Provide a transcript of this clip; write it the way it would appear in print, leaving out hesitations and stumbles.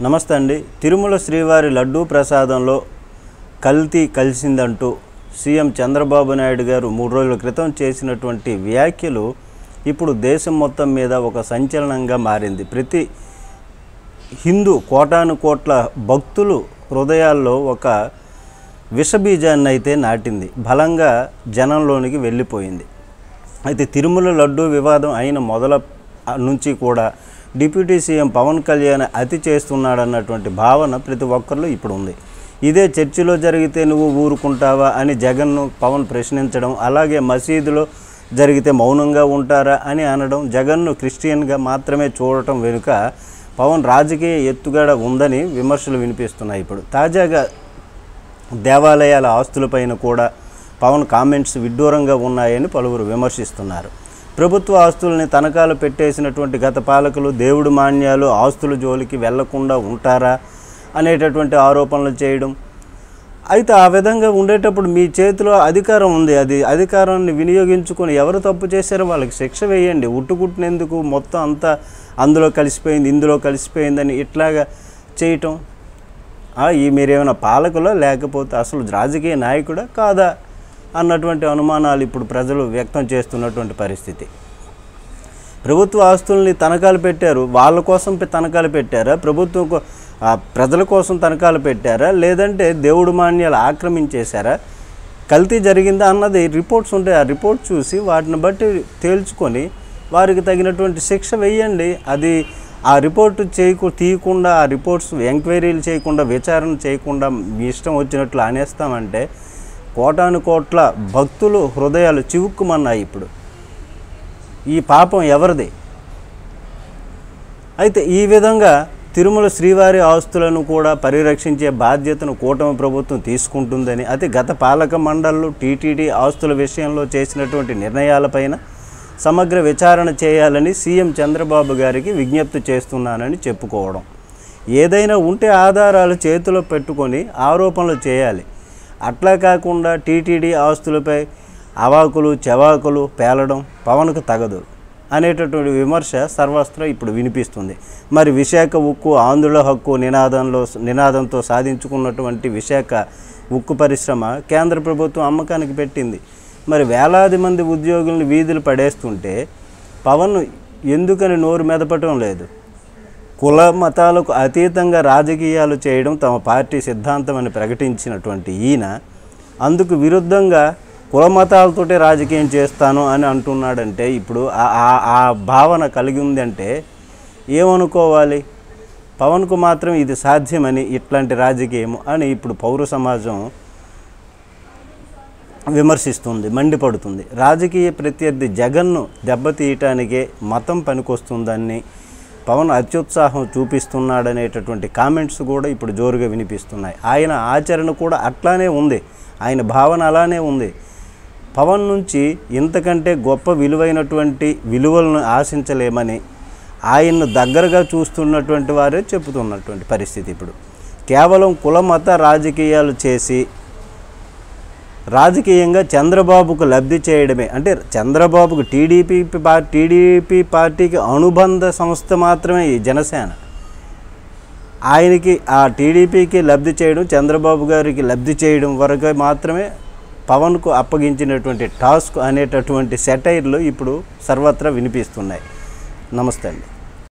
నమస్తే అండి. తిరుమల శ్రీవారి లడ్డూ ప్రసాదంలో కల్తీ కలిసిందంటూ సీఎం చంద్రబాబు నాయుడు గారు 3 రోజుల క్రితం చేసినటువంటి వ్యాఖ్యలు ఇప్పుడు దేశం మొత్తం మీద ఒక సంచలనంగా మారింది. ప్రతి హిందూ కోటాను కోట్ల భక్తులు హృదయాల్లో ఒక విషబీజాన్ని అయితే నాటింది, బలంగా జనంలోనికి వెళ్ళిపోయింది. అయితే తిరుమల లడ్డూ వివాదం అయిన మొదల నుంచి కూడా డిప్యూటీ సీఎం పవన్ కళ్యాణ్ అతి చేస్తున్నాడన్నటువంటి భావన ప్రతి ఒక్కరిలో ఇప్పుడు ఉంది. ఇదే చర్చిలో జరిగితే నువ్వు ఊరుకుంటావా అని జగన్ను పవన్ ప్రశ్నించడం, అలాగే మసీదులో జరిగితే మౌనంగా ఉంటారా అని అనడం, జగన్ను క్రిస్టియన్గా మాత్రమే చూడటం వెనుక పవన్ రాజకీయ ఎత్తుగడ ఉందని విమర్శలు వినిపిస్తున్నాయి. ఇప్పుడు తాజాగా దేవాలయాల ఆస్తులపైన కూడా పవన్ కామెంట్స్ విడ్డూరంగా ఉన్నాయని పలువురు విమర్శిస్తున్నారు. ప్రభుత్వ ఆస్తుల్ని తనఖాలు పెట్టేసినటువంటి గత పాలకులు దేవుడి మాన్యాలు ఆస్తుల జోలికి వెళ్లకుండా ఉంటారా అనేటటువంటి ఆరోపణలు చేయడం. అయితే ఆ విధంగా ఉండేటప్పుడు మీ చేతిలో అధికారం ఉంది, అది అధికారాన్ని వినియోగించుకొని ఎవరు తప్పు చేశారో వాళ్ళకి శిక్ష వేయండి. ఉట్టుకుట్టినందుకు మొత్తం అంతా అందులో కలిసిపోయింది ఇందులో కలిసిపోయిందని ఇట్లాగా చేయటం, ఈ మీరేమైనా పాలకులా లేకపోతే అసలు రాజకీయ నాయకుడా కాదా అన్నటువంటి అనుమానాలు ఇప్పుడు ప్రజలు వ్యక్తం చేస్తున్నటువంటి పరిస్థితి. ప్రభుత్వ ఆస్తుల్ని తనఖాలు పెట్టారు, వాళ్ళ కోసం తనఖాలు పెట్టారా, ప్రభుత్వం ప్రజల కోసం తనఖాలు పెట్టారా, లేదంటే దేవుడు మాన్యాలు ఆక్రమించేశారా, కల్తీ జరిగిందా అన్నది రిపోర్ట్స్ ఉంటాయి. ఆ రిపోర్ట్ చూసి వాటిని బట్టి తేల్చుకొని వారికి తగినటువంటి శిక్ష వేయండి. అది ఆ రిపోర్టు తీయకుండా, ఆ రిపోర్ట్స్ ఎంక్వైరీలు చేయకుండా, విచారణ చేయకుండా మీ ఇష్టం వచ్చినట్లు అనేస్తామంటే కోటాను కోట్ల భక్తులు హృదయాలు చివుక్కుమన్నాయి. ఇప్పుడు ఈ పాపం ఎవరిది? అయితే ఈ విధంగా తిరుమల శ్రీవారి ఆస్తులను కూడా పరిరక్షించే బాధ్యతను కూటమి ప్రభుత్వం తీసుకుంటుందని, అయితే గత పాలక మండళ్ళు టీటీడీ ఆస్తుల విషయంలో చేసినటువంటి నిర్ణయాలపైన సమగ్ర విచారణ చేయాలని సీఎం చంద్రబాబు గారికి విజ్ఞప్తి చేస్తున్నానని చెప్పుకోవడం. ఏదైనా ఉంటే ఆధారాలు చేతిలో పెట్టుకొని ఆరోపణలు చేయాలి. అట్లా కాకుండా టీటీడీ ఆస్తులపై అవాకులు చెవాకులు పేలడం పవన్కు తగదు అనేటటువంటి విమర్శ సర్వస్త్ర ఇప్పుడు వినిపిస్తుంది. మరి విశాఖ ఉక్కు ఆంధ్రుల హక్కు నినాదంతో సాధించుకున్నటువంటి విశాఖ ఉక్కు పరిశ్రమ కేంద్ర ప్రభుత్వం అమ్మకానికి పెట్టింది. మరి వేలాది మంది ఉద్యోగులను వీధులు పడేస్తుంటే పవన్ ఎందుకని నోరు మెదపటం లేదు? కుల మతాలకు అతీతంగా రాజకీయాలు చేయడం తమ పార్టీ సిద్ధాంతం అని ప్రకటించినటువంటి ఈయన అందుకు విరుద్ధంగా కుల మతాలతోటే రాజకీయం చేస్తాను అని అంటున్నాడంటే ఇప్పుడు ఆ భావన కలిగి ఉందంటే ఏమనుకోవాలి? పవన్కు మాత్రం ఇది సాధ్యమని, ఇట్లాంటి రాజకీయం అని ఇప్పుడు పౌర సమాజం విమర్శిస్తుంది, మండిపడుతుంది. రాజకీయ ప్రత్యర్థి జగన్ను దెబ్బతీయటానికే మతం పనికొస్తుందని పవన్ అత్యుత్సాహం చూపిస్తున్నాడనేటటువంటి కామెంట్స్ కూడా ఇప్పుడు జోరుగా వినిపిస్తున్నాయి. ఆయన ఆచరణ కూడా అట్లానే ఉంది, ఆయన భావన అలానే ఉంది. పవన్ నుంచి ఇంతకంటే గొప్ప విలువైనటువంటి విలువలను ఆశించలేమని ఆయన్ను దగ్గరగా చూస్తున్నటువంటి వారే చెబుతున్నటువంటి పరిస్థితి. ఇప్పుడు కేవలం కుల మత రాజకీయాలు చేసి రాజకీయంగా చంద్రబాబుకు లబ్ధి చేయడమే, అంటే చంద్రబాబుకు టీడీపీ పార్టీకి అనుబంధ సంస్థ మాత్రమే ఈ జనసేన. ఆయనకి ఆ టీడీపీకి లబ్ధి చేయడం, చంద్రబాబు గారికి లబ్ధి చేయడం వరకు మాత్రమే పవన్కు అప్పగించినటువంటి టాస్క్ అనేటటువంటి సెటైర్లు ఇప్పుడు సర్వత్రా వినిపిస్తున్నాయి. నమస్తే అండి.